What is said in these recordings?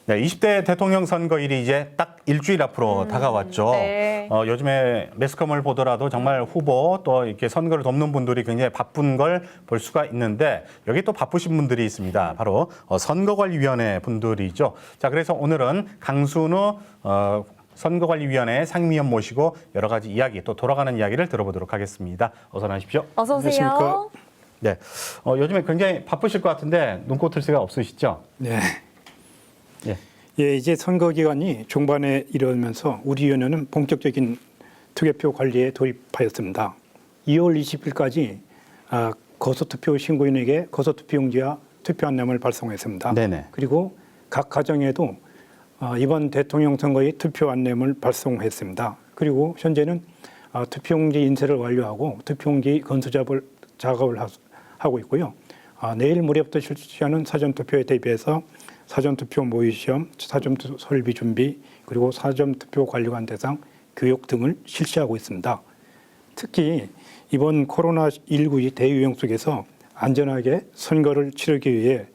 네, 20대 대통령 선거일이 이제 딱 일주일 앞으로 다가왔죠. 네. 요즘에 매스컴을 보더라도 정말 후보 또 이렇게 선거를 돕는 분들이 굉장히 바쁜 걸 볼 수가 있는데 여기 또 바쁘신 분들이 있습니다. 바로 선거관리위원회 분들이죠. 자, 그래서 오늘은 강순우 선거관리위원회 상임위원 모시고 여러 가지 이야기 또 돌아가는 이야기를 들어보도록 하겠습니다. 어서 나오십시오. 어서 오세요. 안녕하십니까. 네, 요즘에 굉장히 바쁘실 것 같은데 눈코 틀 새가 없으시죠? 네. 예. 예, 이제 선거 기간이 중반에 이르면서 우리 위원회는 본격적인 투개표 관리에 돌입하였습니다. 2월 20일까지 거소투표 신고인에게 거소투표용지와 투표 안내문을 발송했습니다. 네네. 그리고 각 가정에도 이번 대통령 선거의 투표 안내문을 발송했습니다. 그리고 현재는 투표용지 인쇄를 완료하고 투표용지 건수 작업을 하고 있고요. 내일 모레부터 실시하는 사전투표에 대비해서 사전투표 모의시험, 사전투표 설비 준비, 그리고 사전투표 관리관 대상 교육 등을 실시하고 있습니다. 특히 이번 코로나19의 대유행 속에서 안전하게 선거를 치르기 위해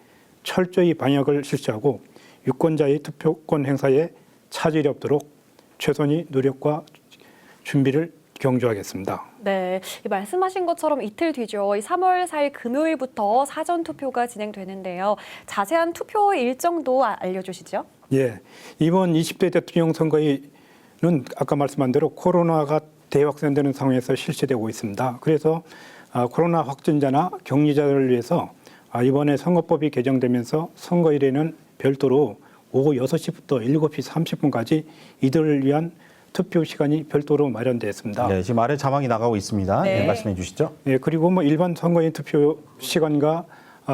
철저히 방역을 실시하고 유권자의 투표권 행사에 차질이 없도록 최선의 노력과 준비를 경주하겠습니다. 네, 말씀하신 것처럼 이틀 뒤죠. 3월 4일 금요일부터 사전 투표가 진행되는데요. 자세한 투표 일정도 알려주시죠. 예, 이번 20대 대통령 선거는 아까 말씀한 대로 코로나가 대확산되는 상황에서 실시되고 있습니다. 그래서 코로나 확진자나 격리자를 위해서 이번에 선거법이 개정되면서 선거일에는 별도로 오후 6시부터 7시 30분까지 이들을 위한 투표 시간이 별도로 마련되어 있습니다. 네, 지금 아래 자막이 나가고 있습니다. 네. 네, 말씀해 주시죠. 예, 그리고 일반 선거인 투표 시간과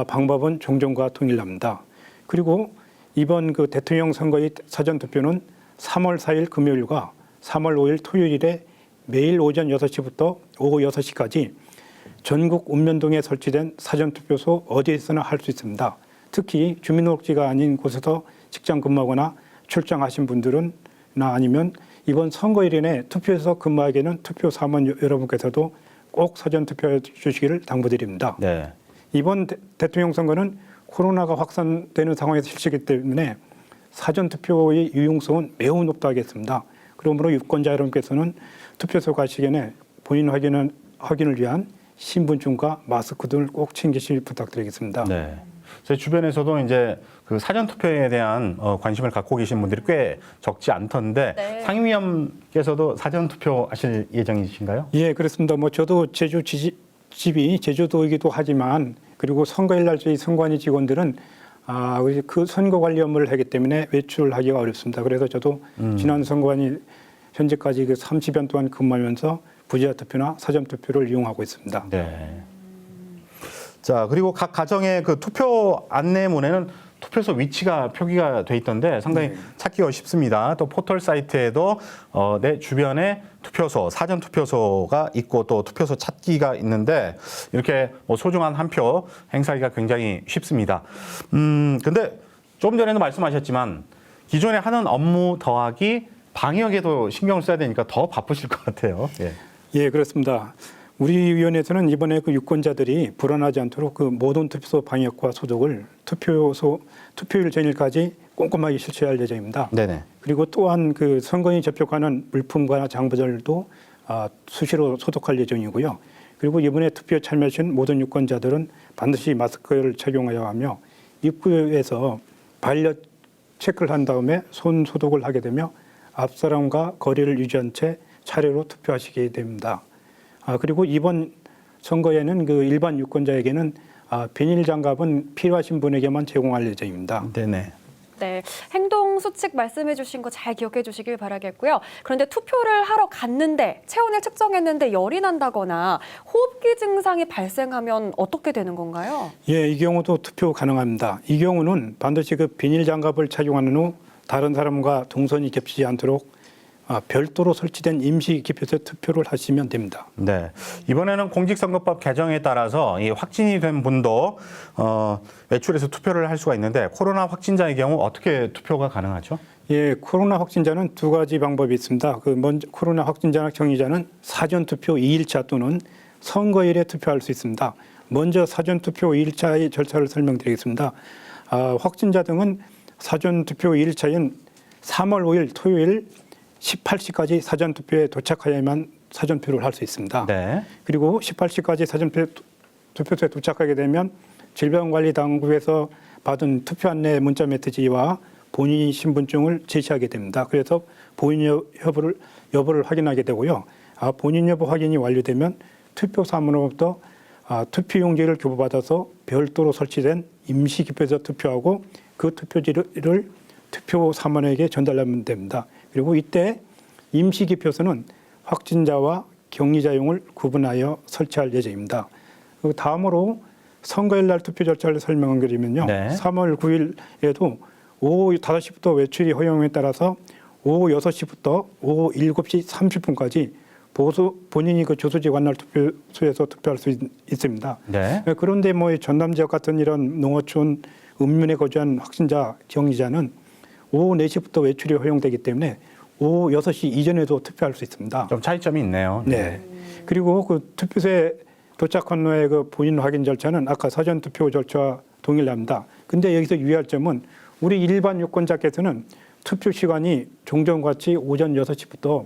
방법은 종전과 동일합니다. 그리고 이번 그 대통령 선거의 사전 투표는 3월 4일 금요일과 3월 5일 토요일에 매일 오전 6시부터 오후 6시까지 전국 읍면동에 설치된 사전투표소 어디에서나 할 수 있습니다. 특히 주민등록지가 아닌 곳에서 직장 근무하거나 출장하신 분들은 아니면 이번 선거일에 투표에서 근무하기에는 투표 사무원 여러분께서도 꼭 사전투표해 주시기를 당부드립니다. 네. 이번 대통령 선거는 코로나가 확산되는 상황에서 실시하기 때문에 사전투표의 유용성은 매우 높다겠습니다. 그러므로 유권자 여러분께서는 투표소 가시기에 본인 확인을 위한 신분증과 마스크 등을 꼭 챙기실 부탁드리겠습니다. 네. 제 주변에서도 이제 그 사전 투표에 대한 관심을 갖고 계신 분들이 꽤 적지 않던데 네. 상임위원께서도 사전 투표 하실 예정이신가요? 예, 그렇습니다. 저도 집이 제주도이기도 하지만 그리고 선거일 날 저희 선관위 직원들은 그 선거 관리 업무를 하기 때문에 외출하기가 어렵습니다. 그래서 저도 지난 선거관이 현재까지 그 30년 동안 근무하면서 부재자 투표나 사전 투표를 이용하고 있습니다. 네. 자, 그리고 각 가정의 그 투표 안내문에는 투표소 위치가 표기가 돼 있던데 상당히 찾기가 쉽습니다. 또 포털 사이트에도 내 주변에 투표소, 사전 투표소가 있고 또 투표소 찾기가 있는데 이렇게 소중한 한 표 행사하기가 굉장히 쉽습니다. 근데 좀 전에도 말씀하셨지만 기존에 하는 업무 더하기 방역에도 신경을 써야 되니까 더 바쁘실 것 같아요. 예. 예, 그렇습니다. 우리 위원회에서는 이번에 그 유권자들이 불안하지 않도록 그 모든 투표소 방역과 소독을 투표일 전일까지 꼼꼼하게 실시할 예정입니다. 네네. 그리고 또한 그 선거인이 접촉하는 물품과 장부들도 수시로 소독할 예정이고요. 그리고 이번에 투표에 참여하신 모든 유권자들은 반드시 마스크를 착용해야 하며 입구에서 발열 체크를 한 다음에 손 소독을 하게 되며 앞 사람과 거리를 유지한 채 차례로 투표하시게 됩니다. 그리고 이번 선거에는 그 일반 유권자에게는 비닐 장갑은 필요하신 분에게만 제공할 예정입니다. 네네. 네, 행동 수칙 말씀해 주신 거 잘 기억해 주시길 바라겠고요. 그런데 투표를 하러 갔는데 체온을 측정했는데 열이 난다거나 호흡기 증상이 발생하면 어떻게 되는 건가요? 예, 이 경우도 투표 가능합니다. 이 경우는 반드시 그 비닐 장갑을 착용한 후 다른 사람과 동선이 겹치지 않도록 별도로 설치된 임시 기표소에 투표를 하시면 됩니다. 네. 이번에는 공직선거법 개정에 따라서 이 확진이 된 분도 외출해서 투표를 할 수가 있는데 코로나 확진자의 경우 어떻게 투표가 가능하죠? 예, 코로나 확진자는 두 가지 방법이 있습니다. 먼저 코로나 확진자나 격리자는 사전 투표 2일차 또는 선거일에 투표할 수 있습니다. 먼저 사전 투표 2일차의 절차를 설명드리겠습니다. 확진자 등은 사전투표 1차인 3월 5일 토요일 18시까지 사전투표에 도착하야만 사전투표를 할 수 있습니다. 네. 그리고 18시까지 사전투표소에 도착하게 되면 질병관리당국에서 받은 투표 안내 문자 메시지와 본인 신분증을 제시하게 됩니다. 그래서 본인 여부를 확인하게 되고요. 본인 여부 확인이 완료되면 투표 사무로부터 투표용지를 교부받아서 별도로 설치된 임시기표에서 투표하고 그 투표지를 투표 사무원에게 전달하면 됩니다. 그리고 이때 임시기표소는 확진자와 격리자용을 구분하여 설치할 예정입니다. 다음으로 선거일 날 투표 절차를 설명드리면요. 네. 3월 9일에도 오후 5시부터 외출이 허용에 따라서 오후 6시부터 오후 7시 30분까지 본인이 그 주소지 관할 투표소에서 투표할 수 있습니다. 네. 그런데 뭐 전남 지역 같은 이런 농어촌 읍면에 거주한 확진자, 격리자는 오후 4시부터 외출이 허용되기 때문에 오후 6시 이전에도 투표할 수 있습니다. 좀 차이점이 있네요. 네. 그리고 그 투표소에 도착한 후에 그 본인 확인 절차는 아까 사전 투표 절차와 동일합니다. 근데 여기서 유의할 점은 우리 일반 유권자께서는 투표 시간이 종전같이 오전 6시부터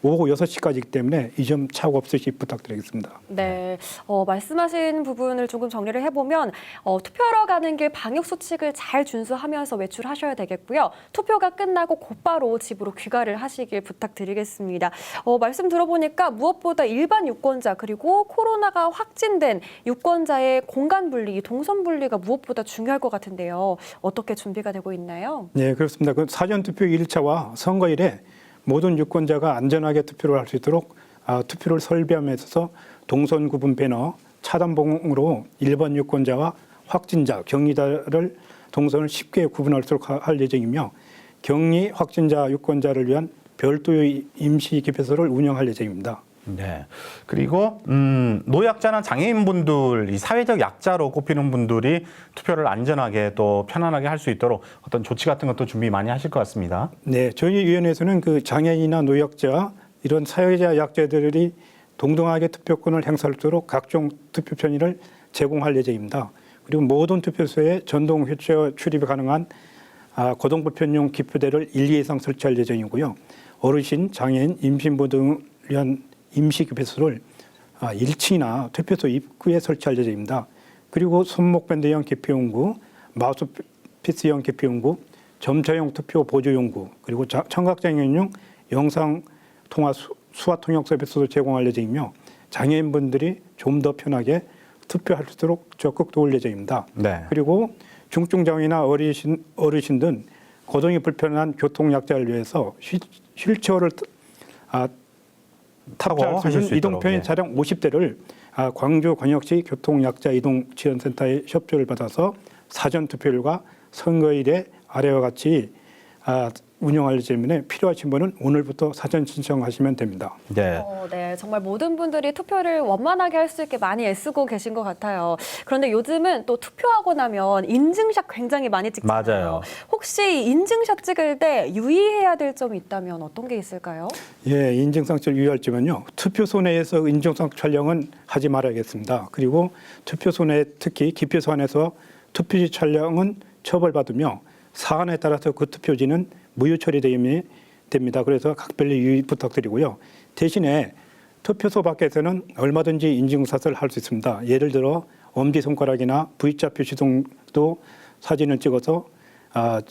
오후 6시까지이기 때문에 이 점 착오 없으시 부탁드리겠습니다. 네, 말씀하신 부분을 조금 정리를 해보면 투표하러 가는 길 방역 수칙을 잘 준수하면서 외출하셔야 되겠고요. 투표가 끝나고 곧바로 집으로 귀가를 하시길 부탁드리겠습니다. 말씀 들어보니까 무엇보다 일반 유권자 그리고 코로나가 확진된 유권자의 공간 분리, 동선 분리가 무엇보다 중요할 것 같은데요. 어떻게 준비가 되고 있나요? 네, 그렇습니다. 그 사전투표 1차와 선거일에 모든 유권자가 안전하게 투표를 할 수 있도록 투표를 설비함에 있어서 동선 구분 배너, 차단봉으로 일반 유권자와 확진자, 격리자를 동선을 쉽게 구분할 수 있도록 할 예정이며 격리 확진자 유권자를 위한 별도의 임시 기표소를 운영할 예정입니다. 네. 그리고 노약자나 장애인분들, 이 사회적 약자로 꼽히는 분들이 투표를 안전하게 또 편안하게 할 수 있도록 어떤 조치 같은 것도 준비 많이 하실 것 같습니다. 네, 저희 위원회에서는 그 장애인이나 노약자 이런 사회적 약자들이 동등하게 투표권을 행사할 수 있도록 각종 투표 편의를 제공할 예정입니다. 그리고 모든 투표소에 전동 휠체어 출입이 가능한 고동불편용 기표대를 1, 2 이상 설치할 예정이고요. 어르신, 장애인, 임신부 등을 위한 임시기표소를 1층이나 투표소 입구에 설치할 예정입니다. 그리고 손목밴드형 기표용구, 마우스피스형 기표용구, 점차형 투표 보조용구, 그리고 청각장애인용 영상통화 수화 통역 서비스도 제공할 예정이며 장애인분들이 좀 더 편하게 투표할 수 있도록 적극 도울 예정입니다. 네. 그리고 중증장애나 어르신 등 거동이 불편한 교통약자를 위해서 휠체어를 타고 탑재할 수 하실 있는 수 있도록. 이동편의 차량 50대를 광주광역시 교통약자 이동지원센터의 협조를 받아서 사전투표일과 선거일에 아래와 같이 운영할 예정에 필요하신 분은 오늘부터 사전 신청하시면 됩니다. 네. 네, 정말 모든 분들이 투표를 원만하게 할 수 있게 많이 애쓰고 계신 것 같아요. 그런데 요즘은 또 투표하고 나면 인증샷 굉장히 많이 찍잖아요. 맞아요. 혹시 인증샷 찍을 때 유의해야 될 점이 있다면 어떤 게 있을까요? 예, 인증상 유의할 점은요. 투표소 내에서 인증상 촬영은 하지 말아야겠습니다. 그리고 투표소 내 특히 기표소 안에서 투표지 촬영은 처벌받으며 사안에 따라서 그 투표지는 무효 처리됩니다. 그래서 각별히 유의 부탁드리고요. 대신에 투표소 밖에서는 얼마든지 인증샷을 할 수 있습니다. 예를 들어 엄지손가락이나 V자 표시 등도 사진을 찍어서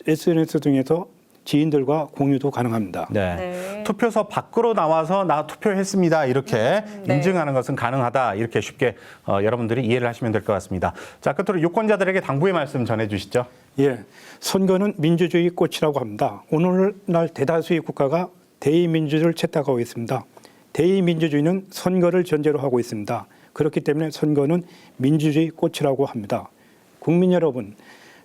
SNS 등에서 지인들과 공유도 가능합니다. 네. 네. 투표소 밖으로 나와서 나 투표했습니다. 이렇게 네. 인증하는 것은 가능하다. 이렇게 쉽게 여러분들이 이해를 하시면 될 것 같습니다. 자, 끝으로 유권자들에게 당부의 말씀 전해 주시죠. 예, 선거는 민주주의 꽃이라고 합니다. 오늘날 대다수의 국가가 대의민주주의를 채택하고 있습니다. 대의민주주의는 선거를 전제로 하고 있습니다. 그렇기 때문에 선거는 민주주의 꽃이라고 합니다. 국민 여러분,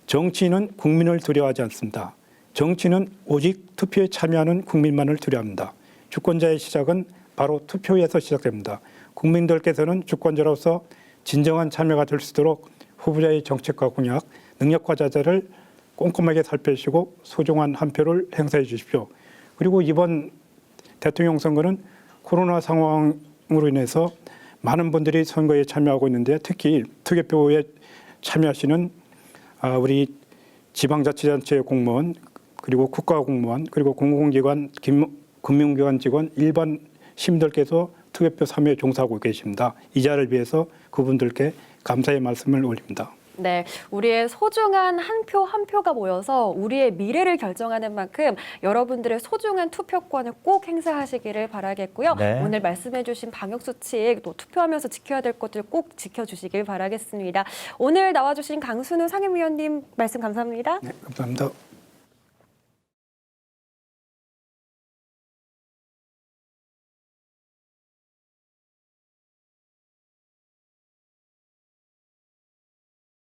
정치인은 국민을 두려워하지 않습니다. 정치는 오직 투표에 참여하는 국민만을 두려워합니다. 주권자의 시작은 바로 투표에서 시작됩니다. 국민들께서는 주권자로서 진정한 참여가 될 수 있도록 후보자의 정책과 공약, 능력과 자질을 꼼꼼하게 살피시고 소중한 한 표를 행사해 주십시오. 그리고 이번 대통령 선거는 코로나 상황으로 인해서 많은 분들이 선거에 참여하고 있는데 특히 투개표에 참여하시는 우리 지방자치단체 공무원, 그리고 국가공무원, 그리고 공공기관, 금융기관 직원, 일반 시민들께서 투개표 참여에 종사하고 계십니다. 이 자를 위해서 그분들께 감사의 말씀을 올립니다. 네, 우리의 소중한 한 표 한 표가 모여서 우리의 미래를 결정하는 만큼 여러분들의 소중한 투표권을 꼭 행사하시기를 바라겠고요. 네. 오늘 말씀해주신 방역수칙, 또 투표하면서 지켜야 될 것들 꼭 지켜주시길 바라겠습니다. 오늘 나와주신 강순우 상임위원님 말씀 감사합니다. 네, 감사합니다.